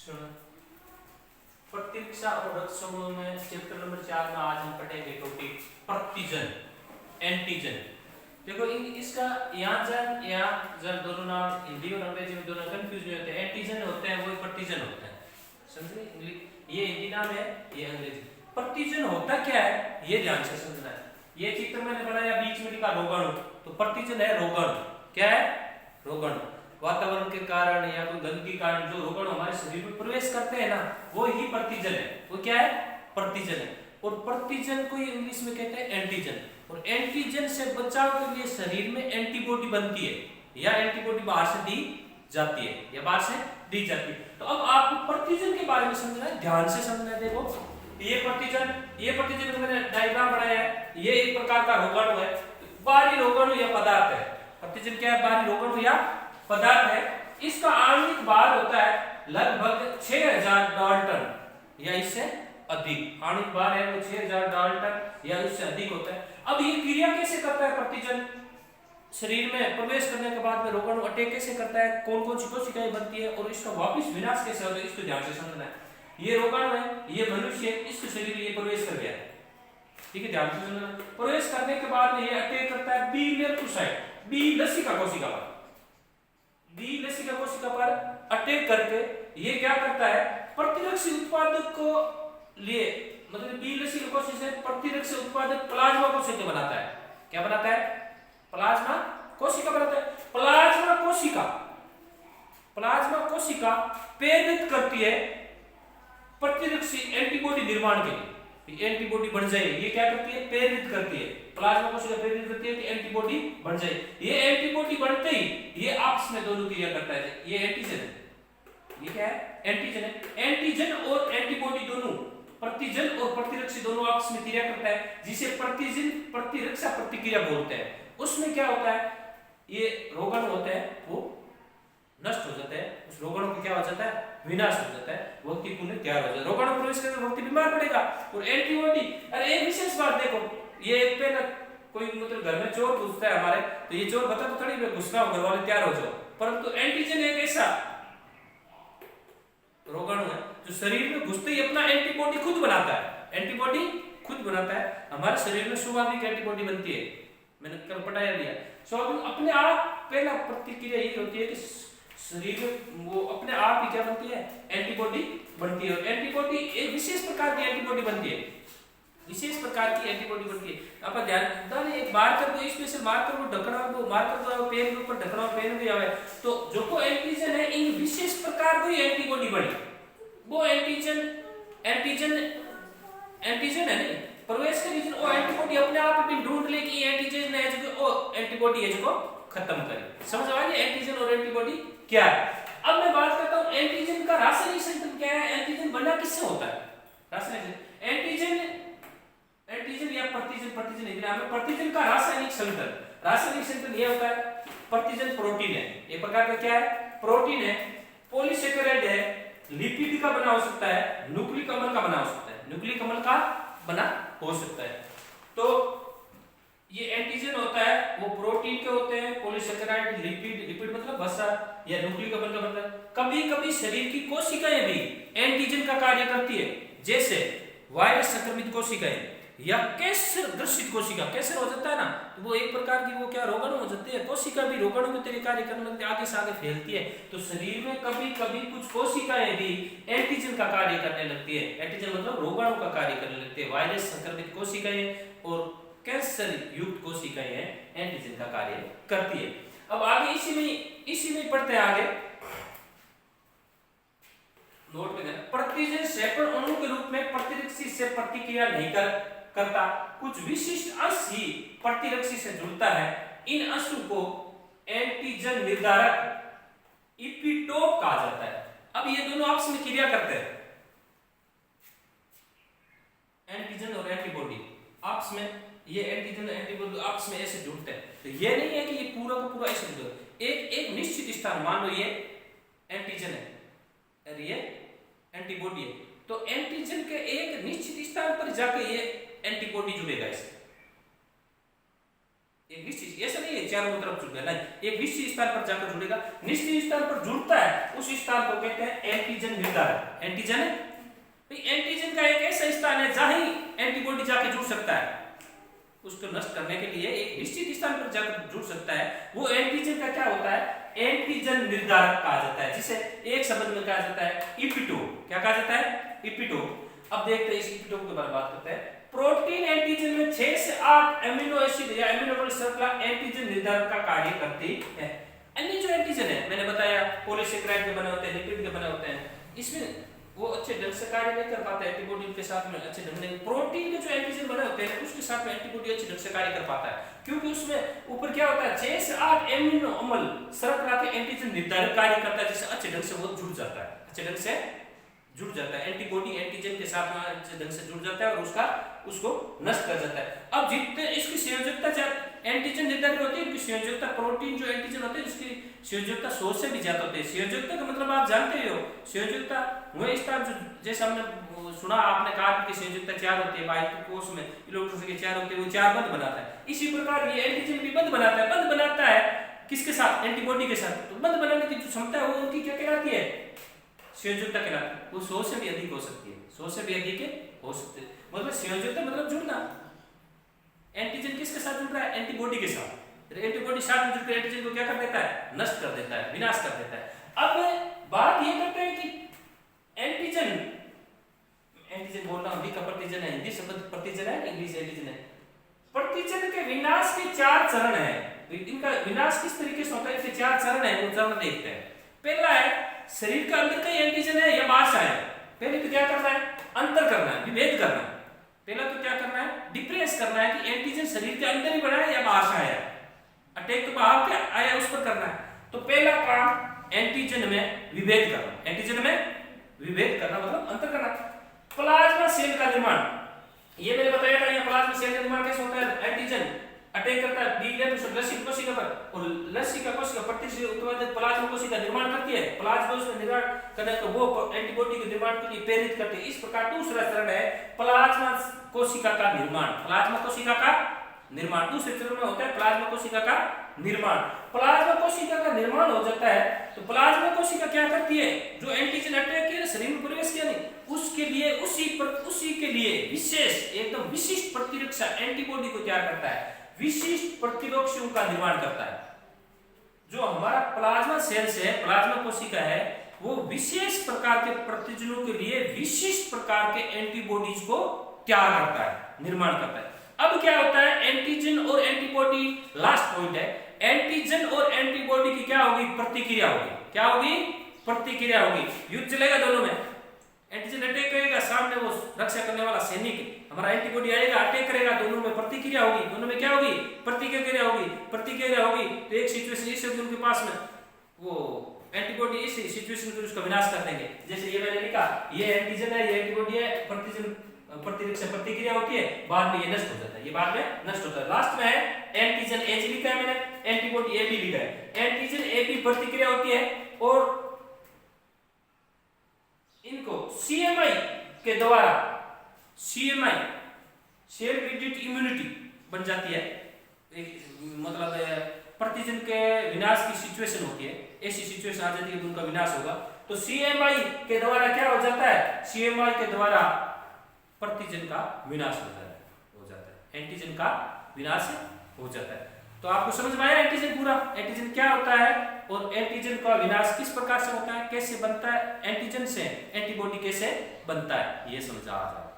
सुनो, प्रतिरक्षा और रक्त समूह में चैप्टर नंबर 4 में आज हम पढ़ेंगे टॉपिक प्रतिजन, एंटीजन। देखो इसका यहाँ जब दोनों नाम हिंदी और अंग्रेजी में दोनों कंफ्यूज नहीं होते हैं। एंटीजन होते हैं वो प्रतिजन होते हैं, समझे? ये हिंदी नाम है, ये अंग्रेजी। प्रतिजन होता क्या है ये ध्यान से समझना है। ये चित्र मैंने बनाया, बीच में लिखा रोगाणु, तो प्रतिजन है रोगाणु। क्या है? रोगाणु। वातावरण के कारण या कोई गंदगी के कारण जो रोगाणु हमारे शरीर में प्रवेश करते हैं ना, वो ही प्रतिजन है। वो क्या है? प्रतिजन है। और प्रतिजन को इंग्लिश में कहते हैं एंटीजन। और एंटीजन से बचाव के लिए शरीर में एंटीबॉडी बनती है, या एंटीबॉडी बाहर से दी जाती है, या बाहर से दी जाती है। तो अब आपको प्रतिजन के बारे में समझना है, ध्यान से समझना है। देखो ये प्रतिजन मैंने डायग्राम बनाया है। ये एक प्रकार का रोगाणु है, बाहरी रोगाणु या पदार्थ है। प्रतिजन क्या है? बाहरी रोगाणु या पदार्थ है। इसका आणविक भार होता है लगभग 6000 डाल्टन या इससे अधिक। आणविक भार है वो 6000 डाल्टन या इससे अधिक होता है। अब ये क्रिया कैसे करता है प्रतिजन? शरीर में प्रवेश करने के बाद में रोगाणु अटैक कैसे करता है, कौन कौन सी कोशिकाएं बनती है और इसका वापस विनाश कैसे होता है, इसको ध्यान से समझना है। ये रोगाणु है, ये मनुष्य, इसके शरीर में ये प्रवेश कर गया, ठीक है? ध्यान से समझना। प्रवेश करने के बाद में ये अटैक करता है बी लेप्टोसाइट, बी लसिका कोशिका पर। बी लसिका कोशिका पर अटैक करके ये क्या करता है? प्रतिरक्षी उत्पादक को लिए, मतलब बी लसिका कोशिका से प्रतिरक्षी उत्पादक प्लाज्मा कोशिका बनाता है। क्या बनाता है? प्लाज्मा कोशिका बनाता है। प्लाज्मा कोशिका प्रेरित करती है प्रतिरक्षी एंटीबॉडी निर्माण के लिए। एंटीबॉडी बन जाए, ये क्या करती है? प्रेरित करती है। प्लाज्मा कोशिका प्रेरित करती है कि एंटीबॉडी बन जाए। ये एंटीबॉडी बनते ही ये आपस में दोनों क्रिया करता है। ये एंटीजन है, ये क्या है? एंटीजन है। एंटीजन और एंटीबॉडी दोनों, प्रतिजन और प्रतिरक्षी दोनों आपस में क्रिया करता है, जिसे प्रतिजन प्रतिरक्षा प्रतिक्रिया बोलते हैं। उसमें क्या होता है? ये रोगाणु होता है वो नष्ट हो जाता है, उस रोगाणु को क्या हो जाता है? विनाश हो जाता है, व्यक्ति पुनः तैयार हो जाता है। रोगाणु प्रवेश करके व्यक्ति बीमार पड़ेगा। और एंटीबॉडी, अरे एक विशेष बात देखो, ये एक पे ना कोई मतलब घर में चोर घुसता है हमारे, तो ये चोर बता तो थोड़ी मैं घुसना घर वाले तैयार हो जाओ, परंतु एंटीजन एक ऐसा रोगाणु है जो शरीर में घुसते ही अपना एंटीबॉडी खुद बनाता है। एंटीबॉडी खुद बनाता है। हमारे शरीर में स्वाभाविक एंटीबॉडी बनती है, मैंने कल पढ़ाया दिया। स्वाभाविक अपने आप पहला प्रतिक्रिया ये होती है कि शरीर में वो अपने आप ही क्या बनती है? एंटीबॉडी बनती है। और एंटीबॉडी एक विशेष प्रकार की एंटीबॉडी बनती है, विशेष प्रकार की एंटीबॉडी बनती है। आप ध्यान, एक मार्कर को स्पेशल मार्कर को ढकना, वो मार्कर को पेन के ऊपर ढकना, पेन भी आवे तो जो को एंटीजन है, इन विशेष प्रकार की एंटीबॉडी बनी। वो एंटीजन है नहीं, प्रवेश के रीजन वो एंटीबॉडी अपने आप ही ढूंढ ले कि एंटीजन है जो वो एंटीबॉडी है जो खत्म करे। समझ आ गई एंटीजन और एंटीबॉडी क्या है? अब मैं बात करता हूं एंटीजन का रासायनिक संतुलन क्या है। एंटीजन बना किससे होता है? रासायनिक एंटीजन या प्रतिजन है। प्रतिजन का रासायनिक संतुलन ये होता है, प्रतिजन प्रोटीन है, एक प्रकार का क्या है? प्रोटीन है, पॉलीसेकेराइड है, लिपिड का बना हो सकता है, न्यूक्लिक अम्ल का बना हो सकता है, न्यूक्लिक अम्ल का बना हो सकता है। तो ये एंटीजन होता है वो प्रोटीन के होते हैं, पॉलीसेकेराइड, लिपिड मतलब वसा या न्यूक्लिक अम्ल का बनता है। कभी कभी शरीर की कोशिकाएं भी एंटीजन का कार्य करती है, जैसे वायरस संक्रमित कोशिकाएं या कैंसर ग्रसित कोशिका। कैंसर हो जाता है ना, तो वो एक प्रकार की वो क्या रोगाणु हो जाती है। कोशिका भी रोगाणु के तरीके कार्य करने लगती है, आगे से आगे फैलती है। तो शरीर में कभी कभी कुछ कोशिकाएं भी एंटीजन का कार्य करने लगती है। एंटीजन मतलब रोगाणु का कार्य करने लगती है। वायरस संक्रमित कोशिकाएं और कैंसर युक्त कोशिकाएं एंटीजन का कार्य करती है। अब आगे इसी में पढ़ते हैं आगे, नोट में देना। प्रतिजन सैकड़ अणु के रूप में प्रतिरक्षी से प्रतिक्रिया नहीं करता, कुछ विशिष्ट अंश ही प्रतिरक्षी से जुड़ता है। इन अंशों को एंटीजन निर्धारक इपिटोप कहा जाता है। अब ये दोनों आपस में क्रिया करते हैं, एंटीजन और एंटीबॉडी आपस में, ये एंटीजन और एंटीबॉडी आपस में ऐसे जुड़ते हैं। तो ये नहीं है कि ये पूरा का पूरा ऐसे जुड़े। एक निश्चित स्थान, मान लो ये एंटीजन है और ये एंटीबॉडी है, तो एंटीजन के एक निश्चित स्थान पर जाके ये एंटीबॉडी जुड़ेगा। इससे एक निश्चित, ऐसा नहीं है चारों तरफ जुड़ गया, नहीं, एक निश्चित स्थान पर जाकर जुड़ेगा। निश्चित स्थान पर जुड़ता है उस स्थान को कहते हैं एंटीजन निर्धारक। एंटीजन, एंटीजन का एक ऐसा स्थान है जहां ही एंटीबॉडी जाके जुड़ सकता है, उसको नष्ट करने के लिए एक निश्चित स्थान पर जाकर जुड़ सकता है। वो एंटीजन का क्या होता है, एंटीजन निर्धारक कहा जाता है, जिसे एक शब्द में कहा जाता है इपिटोप। क्या कहा जाता है, इपिटोप। अब देखते हैं इस इपिटोप के बारे में बात करते हैं। प्रोटीन एंटीजन में 6 से 8 एमिनो एसिड या एमिनो एसिड श्रृंखला एंटीजन निर्धारक का कार्य करती है। अन्य जो एंटीजन है मैंने बताया पॉलीसेकेराइड के बने होते हैं, लिपिड के बने होते हैं, इसमें वो अच्छे ढंग से कार्य नहीं कर पाता है एंटीबॉडी के साथ में अच्छे ढंग से। प्रोटीन के जो एंटीजन बने होते हैं उसके साथ में एंटीबॉडी अच्छे ढंग से कार्य कर पाता है, क्योंकि उसमें ऊपर क्या होता है 6 से 8 एमिनो अम्ल श्रृंखला के एंटीजन निर्धारक कार्य करता है, जिससे अच्छे ढंग से वो जुड़ जाता है, अच्छे ढंग से जुड़ जाता है। एंटीबॉडी एंटीजन के साथ में अच्छे ढंग से जुड़ जाता है और उसको नष्ट कर जाता है। अब जितने इसकी संयोजकता एंटीजन निर्धारक होती है, इनकी संयोजकता प्रोटीन जो एंटीजन होते हैं इसकी संयोजकता 100 से भी ज्यादा होती है। संयोजकता का मतलब आप जानते ही हो, संयोजकता वह स्थान जो जैसे हमने सुना आपने कार्बन की संयोजकता 4 होती है, बाह्य कोश में इलेक्ट्रॉन के 4 होते हैं, वो 4 बंध बनाता है। इसी प्रकार ये एंटीजन भी बंध बनाता है। बंध बनाता है किसके साथ, एंटीबॉडी के साथ। तो बंध बनाने की जो क्षमता है वो उनकी क्या कहलाती है, संयोजकता कहलाती है। वो 100 से भी अधिक हो सकती है, 100 से भी अधिक हो सकती है। मतलब संयोजकता मतलब जुड़ना। एंटीजन किसके साथ जुड़ रहा है, एंटीबॉडी के साथ। एंटीबॉडी साथ में जुड़कर एंटीजन को क्या कर देता है, नष्ट कर देता है, विनाश कर देता है। अब बात ये करते हैं कि एंटीजन बोल रहा हूं, का प्रतिजन है, हिंदी शब्द प्रतिजन है, इंग्लिश एंटीजन है। प्रतिजन के विनाश के 4 चरण है। इनका विनाश किस तरीके से होता है, इसके 4 चरण है, वो चरण देखते हैं। पहला है शरीर के अंदर का एंटीजन है या बाहर से है। पहले तो क्या करना है, अंतर करना है, विभेद करना है। पहला तो क्या करना है, डिफरेंस करना है कि एंटीजन शरीर के अंदर ही बना है या बाहर से आया। अटैक तो बाहर क्या आया उस पर करना है। तो पहला काम एंटीजन में विभेद करना। एंटीजन में विभेद करना मतलब अंतर करना। प्लाज्मा सेल का निर्माण, ये मैंने बताया था, ये प्लाज्मा सेल का निर्माण कैसे होता है। एंटीजन अटैक करता है लसिक कोशिका पर, और लसिका कोशिका प्रतिशत उत्पादित प्लाज्मा कोशिका निर्माण करती है। प्लाज्मा उसमें निर्माण करने तो वो एंटीबॉडी के निर्माण के लिए प्रेरित करती है। इस प्रकार दूसरा चरण है प्लाज्मा कोशिका का निर्माण। प्लाज्मा कोशिका का निर्माण दूसरे चरण में होता है, प्लाज्मा कोशिका का निर्माण। प्लाज्मा कोशिका का निर्माण हो जाता है तो प्लाज्मा कोशिका क्या करती है, जो एंटीजन अटैक किया शरीर में प्रवेश किया नहीं, उसके लिए उसी के लिए विशेष एकदम विशिष्ट प्रतिरक्षा एंटीबॉडी को तैयार करता है, विशिष्ट प्रतिरक्षियों का निर्माण करता है। जो हमारा प्लाज्मा सेल्स है, प्लाज्मा कोशिका है, वो विशेष प्रकार के प्रतिजनों के लिए विशिष्ट प्रकार के एंटीबॉडीज को तैयार करता है, निर्माण करता है। अब क्या होता है, एंटीजन और एंटीबॉडी, लास्ट पॉइंट है, एंटीजन और एंटीबॉडी की क्या होगी, प्रतिक्रिया होगी। क्या होगी, प्रतिक्रिया होगी। युद्ध चलेगा दोनों में। एंटीजन अटैक करेगा, सामने वो रक्षा करने वाला सैनिक हमारा एंटीबॉडी आएगा, अटैक करेगा, दोनों में प्रतिक्रिया होगी। दोनों में क्या होगी, प्रतिक्रिया होगी। प्रतिक्रिया होगी तो एक सिचुएशन इस होगी उनके पास में, वो एंटीबॉडी इस सिचुएशन में उसका विनाश कर देंगे। जैसे ये मैंने लिखा, ये एंटीजन है, ये एंटीबॉडी है, प्रतिजन प्रतिरक्षा प्रतिक्रिया होती है, बाद में ये नष्ट हो जाता है, ये बाद में नष्ट होता है। लास्ट में है एंटीजन एच लिखा है मैंने, एंटीबॉडी ए बी लिखा है। एंटीजन ए बी प्रतिक्रिया होती है और इनको सीएमआई के द्वारा, सीएमआई सेल मेडिएटेड इम्यूनिटी बन जाती है। मतलब प्रतिजन के विनाश की सिचुएशन होती है, ऐसी सिचुएशन आ जाती है कि उनका विनाश होगा, तो सीएमआई के द्वारा क्या हो जाता है, सीएमआई के द्वारा प्रतिजन का विनाश हो जाता है, एंटीजन का विनाश हो जाता है। तो आपको समझ में आया एंटीजन पूरा, एंटीजन क्या होता है और एंटीजन का विनाश किस प्रकार से होता है, कैसे बनता है, एंटीजन से एंटीबॉडी कैसे बनता है, ये समझा आ जाए।